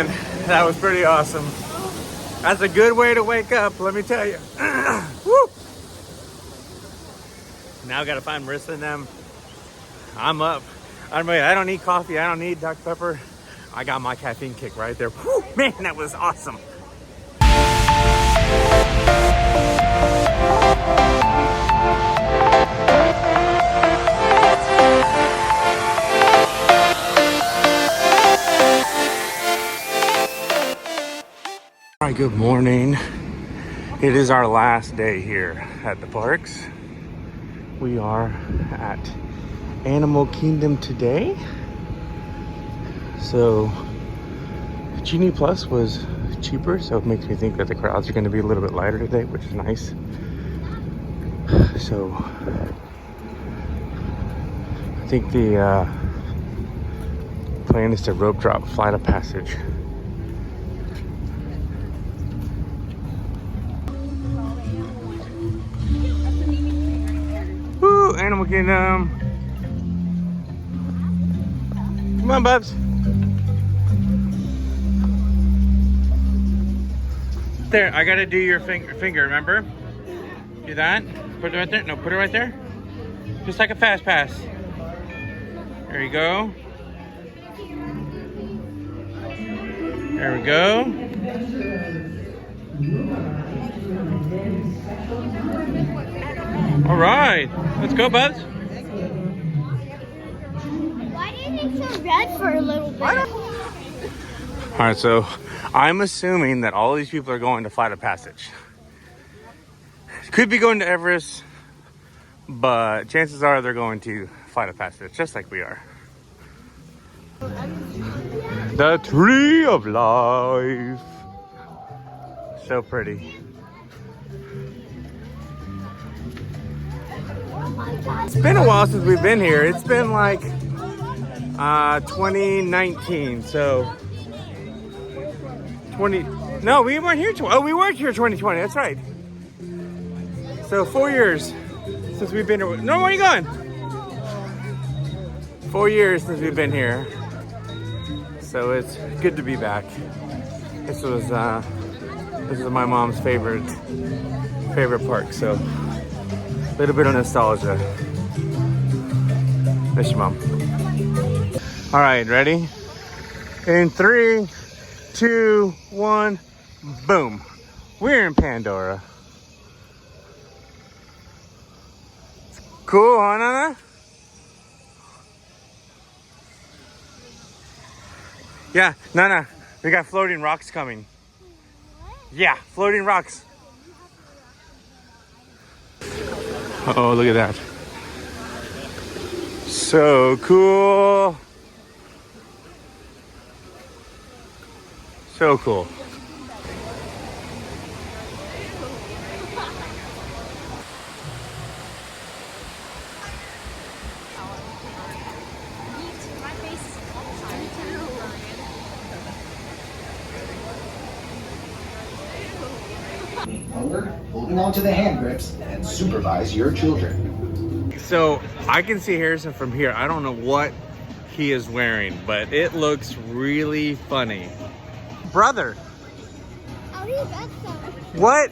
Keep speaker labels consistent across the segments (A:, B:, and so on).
A: man, that was pretty awesome. That's a good way to wake up, let me tell you. Woo! Now I gotta find Marissa and them. I'm up. I don't need coffee. I don't need Dr. Pepper. I got my caffeine kick right there. Whew, man, that was awesome. All right, good morning. It is our last day here at the parks. We are at Animal Kingdom today. So Genie Plus was cheaper, so it makes me think that the crowds are going to be a little bit lighter today, which is nice. So I think the plan is to rope drop Flight of Passage. Woo, Animal Kingdom. Come on, Bubs. There, I gotta do your finger, remember? Do that. Put it right there. No, put it right there. Just like a fast pass. There you go. There we go. All right, let's go, Bubs.
B: Why did it get so red for a little bit?
A: All right, so I'm assuming that all these people are going to Flight of Passage. Could be going to Everest, but chances are they're going to Flight of Passage, just like we are. The Tree of Life. So pretty. It's been a while since we've been here. It's been like 2019, so 20. No, we weren't here. We weren't here 2020. That's right. So 4 years since we've been here. No, where are you going? 4 years since we've been here. So it's good to be back. This is my mom's favorite park. So a little bit of nostalgia. Miss your mom. All right, ready? In 3, 2, 1, boom. We're in Pandora. Cool, huh, Nana? Yeah, Nana, we got floating rocks coming.
B: What?
A: Yeah, floating rocks. Oh, look at that. So cool. So cool.
C: Holding on to the hand grips and supervise your children.
A: So I can see Harrison from here. I don't know what he is wearing, but it looks really funny. Brother,
B: Oh, you got some.
A: what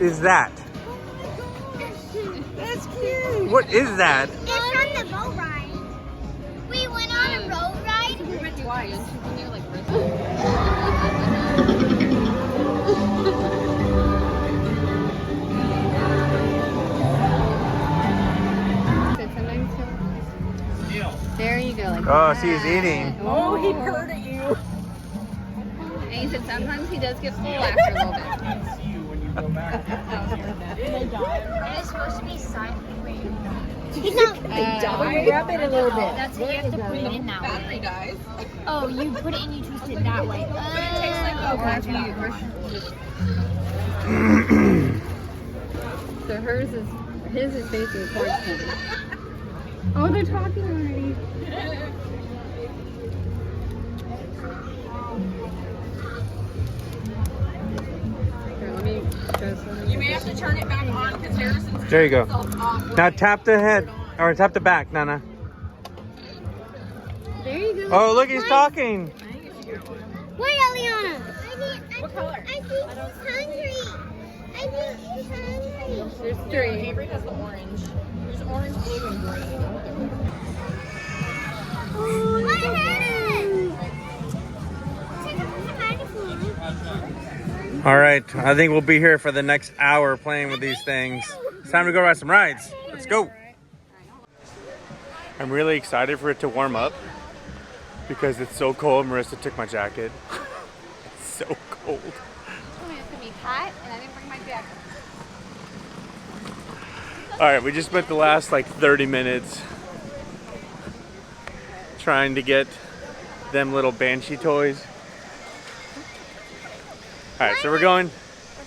A: is that?
B: That's cute.
A: What is that?
B: It's from the boat ride. We went on a boat ride.
D: We went twice. There you go. Like
A: Oh,
D: that.
A: see, he's eating.
D: Oh, he purred at you. And he said sometimes he does get full after a little bit.
B: It's supposed to be silent. He's not.
D: Grab it a little bit.
B: That's what you have to put it in that way.
D: Battery dies.
B: Oh, you put it and you twist it that way.
D: So his is facing towards him. Oh, they're talking already. Here, let me you may have to turn it back on because Harrison's
A: There you go. Now tap the head, or tap the back, Nana.
D: There you go.
A: Oh, look, he's talking.
B: Wait, Eliana.
D: What color?
B: I think he's hungry. I think he's hungry.
D: There's 3. Avery has the orange. There's orange, blue, and green.
B: What is it?
A: All right, I think we'll be here for the next hour playing with these things. It's time to go ride some rides. Let's go. I'm really excited for it to warm up because it's so cold. Marissa took my jacket. It's so cold.
D: It's gonna be hot, and I didn't bring my jacket.
A: All right, we just spent the last like 30 minutes trying to get them little banshee toys. All right, so we're going.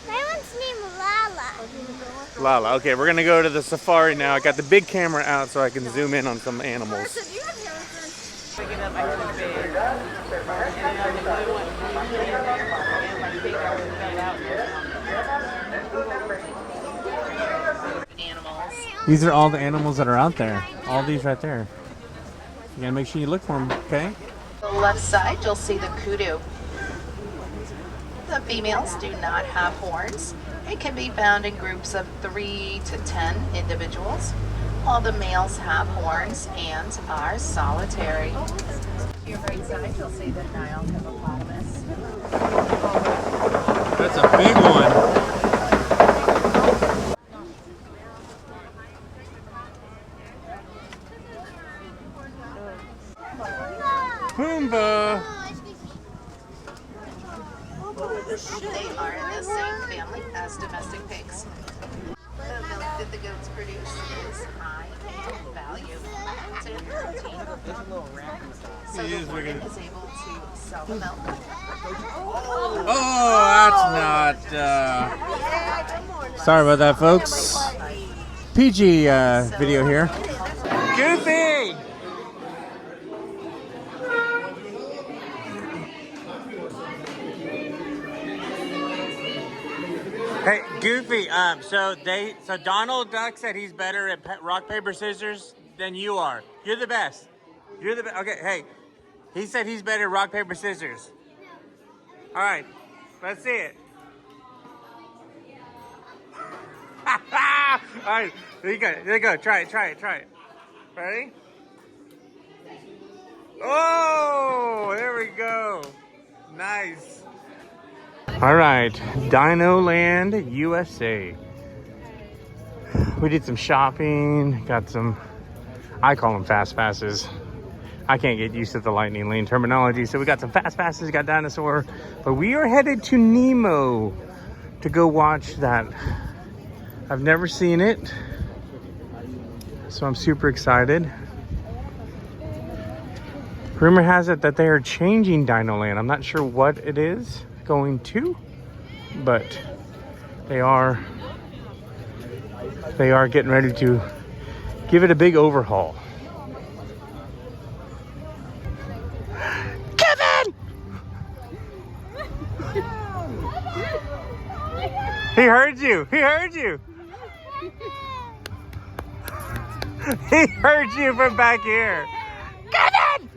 B: My one's named Lala.
A: Lala. Okay, we're gonna go to the safari now. I got the big camera out so I can zoom in on some animals. These are all the animals that are out there. All these right there. You gotta make sure you look for them, okay?
E: On the left side, you'll see the kudu. The females do not have horns. It can be found in groups of 3 to 10 individuals, while the males have horns and are solitary. To your right side, you'll see the Nile hippopotamus.
A: That's a big one. Pumbaa.
E: They are in the same family as domestic pigs. The milk that the goats produce is high in value and protein. So the woman is able to sell the milk.
A: Oh, that's not. Sorry about that, folks. PG video here. Goofy! Hey, Goofy. So Donald Duck said he's better at rock paper scissors than you are. You're the best. You're the best. Okay. Hey, he said he's better at rock paper scissors. All right, let's see it. All right, there you go. There you go. Try it. Ready? Oh, there we go. Nice. All right, Dino Land, USA. We did some shopping, got some, I call them fast passes. I can't get used to the lightning lane terminology, so we got some fast passes, got dinosaur, but we are headed to Nemo to go watch that. I've never seen it, so I'm super excited. Rumor has it that they are changing Dino Land. I'm not sure what it is going to, but they are getting ready to give it a big overhaul. Kevin! He heard you. He heard you. He heard you from back here. Kevin!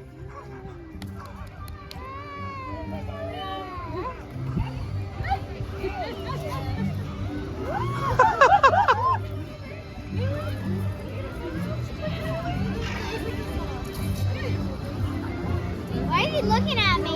B: Why are you looking at me?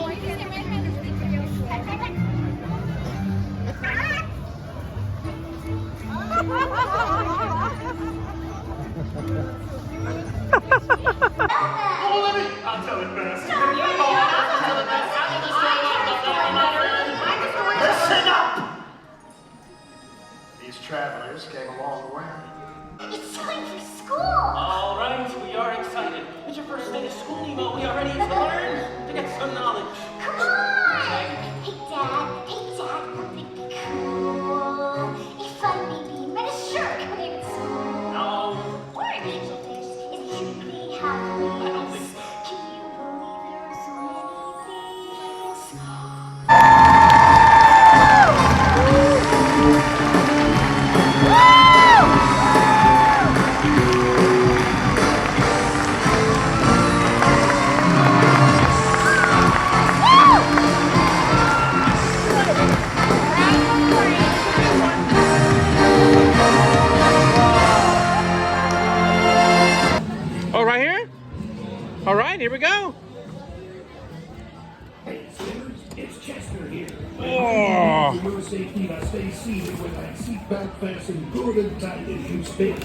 A: Oh.
F: For your safety, now stay seated with that seatbelt fastened good and tight as you spin.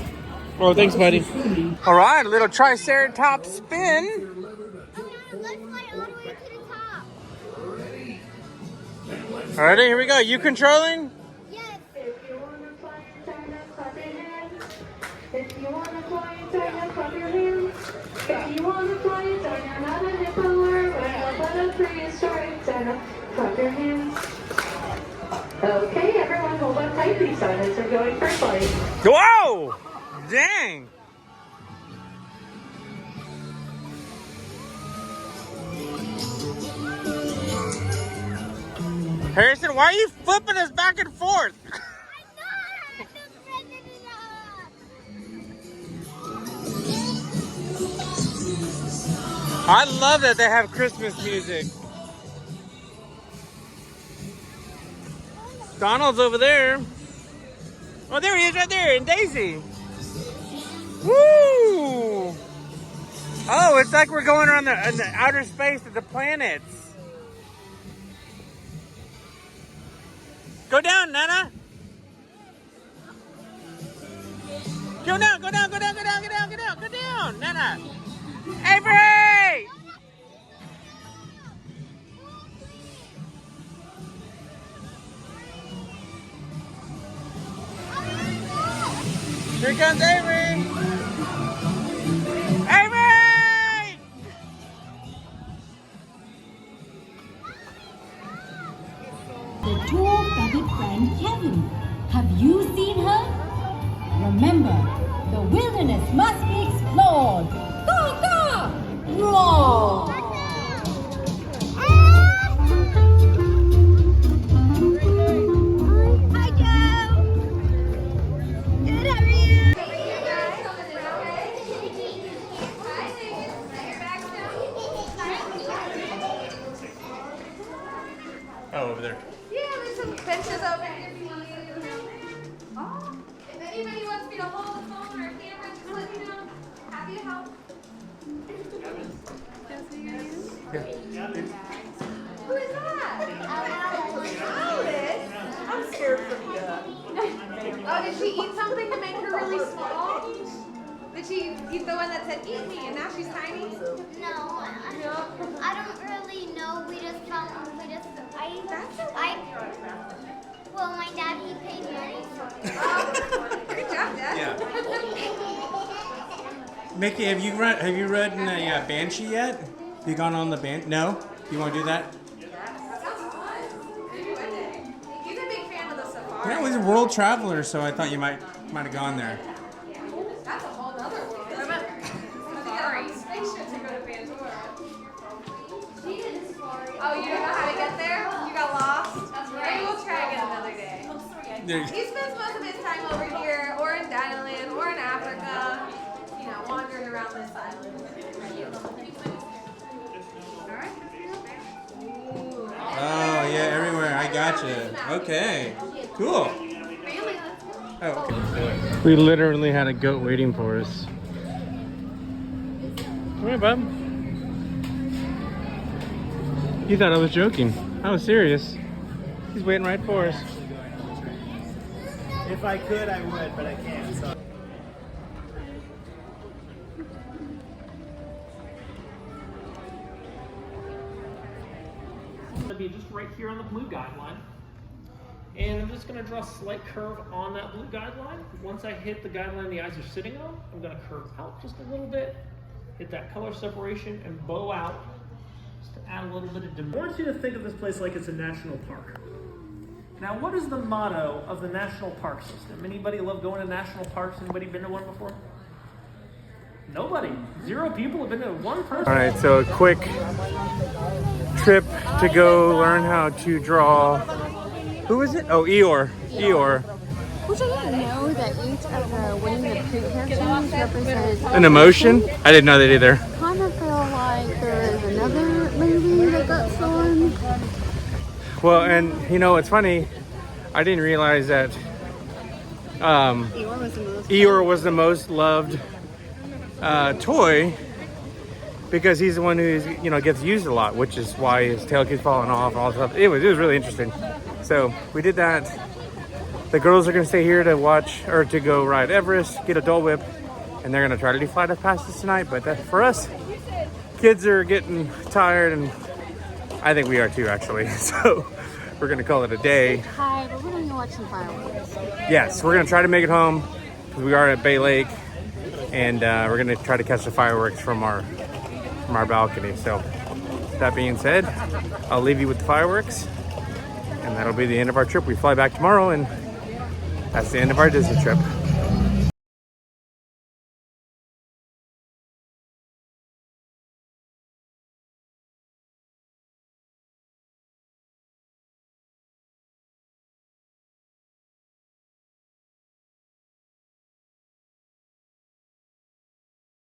A: Oh, thanks, buddy. All right, a little triceratops spin.
B: Let's fly all the way to the top.
A: All right, here we go. You controlling?
B: Yes.
G: If you wanna fly inside, clap your hands. If you wanna fly inside, clap your hands. If you wanna fly inside, you're not a hippo or a whale, but a prehistoric Santa. Clap your hands. Okay, everyone, hold on tight. These silence are going for flight.
A: Whoa! Dang! Harrison, why are you flipping us back and forth? I love that they have Christmas music. Donald's over there. Oh, there he is right there, and Daisy. Woo! Oh, it's like we're going around the outer space of the planets. Go down, Nana. Go down, go down, go down, go down, go down, go down, go down, Nana. Avery! Here comes Avery! Avery!
H: The tall-feathered friend Kevin. Have you seen her? Remember, the wilderness must be explored. Go, go! Roar!
B: Hi, Joe. Good, how are you?
A: Oh, over there.
E: Yeah, there's some benches over here for you. Oh, if anybody wants me to hold the phone or a camera, just let me know. Happy to help. Who is that? Alice. I'm scared for you. Oh, did she eat something to make her really small? Did she eat the one that said eat me and now she's tiny?
B: No, I don't really know. We just found. Well, my dad, he paid money for it.
E: Good job, Dad.
A: Yeah. Mickey, have you ridden a Banshee yet? Have you gone on the Banshee? No? You want to do that?
E: That sounds fun. Maybe one day. He's a big fan of the safari.
A: Yeah, it was a world traveler, so I thought you might have gone there.
E: That's a whole other world. Safari. Spaceship to go to Pandora. Oh, you don't know how to get there? You got lost? That's right. Maybe we'll try again another day.
A: There.
E: He spends most of his time over here, or in Dinoland, or in Africa, you know, wandering around this island. Alright.
A: Oh, yeah, everywhere. I gotcha. Okay. Cool. Oh, okay. We literally had a goat waiting for us. Come here, bub. You thought I was joking. I was serious. He's waiting right for us.
I: If I could, I would, but I can't. So.
J: It's going to be just right here on the blue guideline. And I'm just going to draw a slight curve on that blue guideline. Once I hit the guideline the eyes are sitting on, I'm going to curve out just a little bit, hit that color separation, and bow out just to add a little bit of dimension. I want you to think of this place like it's a national park. Now, what is the motto of the national park system? Anybody love going to national parks? Anybody been to one before? Nobody. 0 people have been to one person.
A: All right, so a quick trip to go learn how to draw. Who is it? Oh, Eeyore. Eeyore.
D: Which I didn't know that each of the Winnie the Pooh characters represented
A: An emotion? I didn't know that either.
D: kind of feel like there is another movie that got stolen.
A: Well, and you know, it's funny. I didn't realize that Eeyore was the most loved toy because he's the one who's, you know, gets used a lot, which is why his tail keeps falling off and all that stuff. It was really interesting. So we did that. The girls are gonna stay here to watch, or to go ride Everest, get a Dole Whip, and they're gonna try to do flight of passes tonight. But that, for us, kids are getting tired, and I think we are too, actually. So we're gonna call it a day.
D: Hi, but we're gonna go watch some fireworks.
A: Yes, we're gonna try to make it home because we are at Bay Lake, and we're gonna try to catch the fireworks from our balcony. So that being said, I'll leave you with the fireworks, and that'll be the end of our trip. We fly back tomorrow, and that's the end of our Disney trip.